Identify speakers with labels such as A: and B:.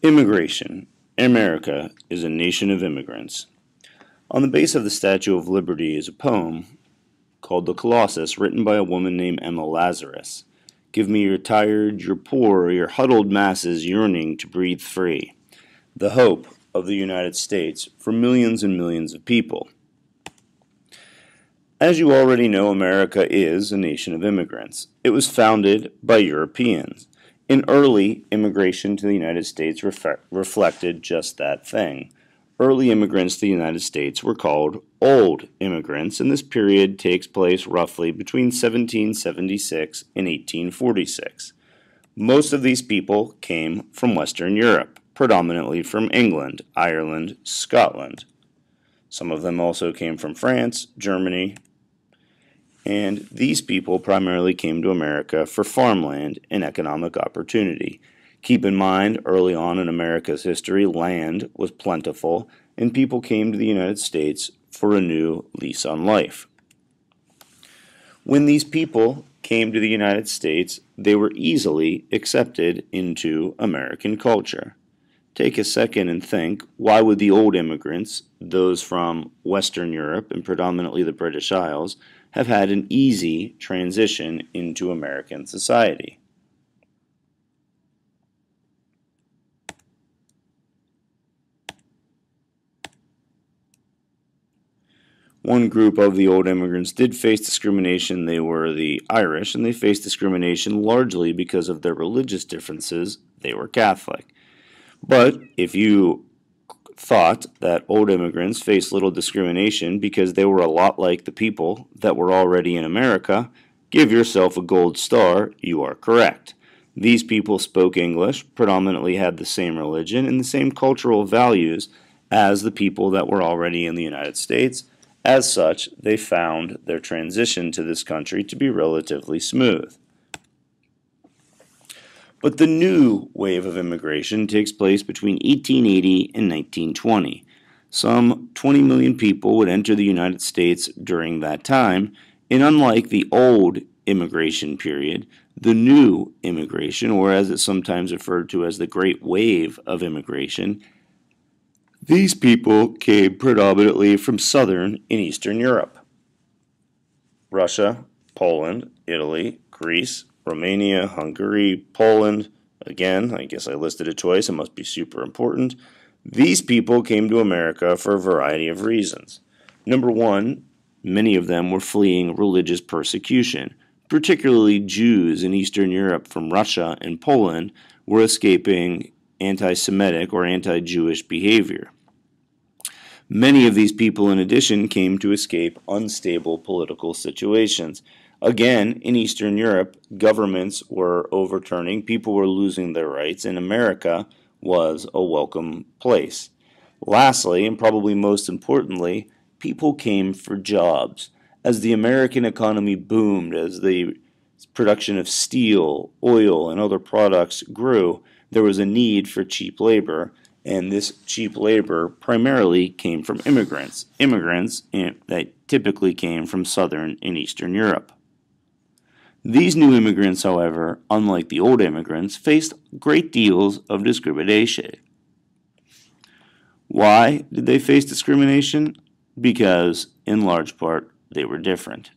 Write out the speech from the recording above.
A: Immigration. America is a nation of immigrants. On the base of the Statue of Liberty is a poem called The Colossus, written by a woman named Emma Lazarus. Give me your tired, your poor, your huddled masses yearning to breathe free. The hope of the United States for millions and millions of people. As you already know, America is a nation of immigrants. It was founded by Europeans. In early immigration to the United States reflected just that thing. Early immigrants to the United States were called Old immigrants, and this period takes place roughly between 1776 and 1846. Most of these people came from Western Europe, predominantly from England, Ireland, Scotland. Some of them also came from France, Germany, and these people primarily came to America for farmland and economic opportunity. Keep in mind, early on in America's history, land was plentiful, and people came to the United States for a new lease on life. When these people came to the United States, they were easily accepted into American culture. Take a second and think, why would the old immigrants, those from Western Europe and predominantly the British Isles, have had an easy transition into American society? One group of the old immigrants did face discrimination. They were the Irish, and they faced discrimination largely because of their religious differences. They were Catholic. But if you thought that old immigrants faced little discrimination because they were a lot like the people that were already in America, give yourself a gold star. You are correct. These people spoke English, predominantly had the same religion and the same cultural values as the people that were already in the United States. As such, they found their transition to this country to be relatively smooth. But the new wave of immigration takes place between 1880 and 1920. Some 20 million people would enter the United States during that time, and unlike the old immigration period, the new immigration, or as it's sometimes referred to as the Great Wave of immigration, these people came predominantly from Southern and Eastern Europe. Russia, Poland, Italy, Greece, Romania, Hungary, Poland. Again, I guess I listed a choice. It must be super important. These people came to America for a variety of reasons. Number one, many of them were fleeing religious persecution. Particularly Jews in Eastern Europe from Russia and Poland were escaping anti-Semitic or anti-Jewish behavior. Many of these people, in addition, came to escape unstable political situations. Again, in Eastern Europe, governments were overturning, people were losing their rights, and America was a welcome place. Lastly, and probably most importantly, people came for jobs. As the American economy boomed, as the production of steel, oil, and other products grew, there was a need for cheap labor, and this cheap labor primarily came from immigrants that typically came from Southern and Eastern Europe. These new immigrants, however, unlike the old immigrants, faced great deals of discrimination. Why did they face discrimination? Because, in large part, they were different.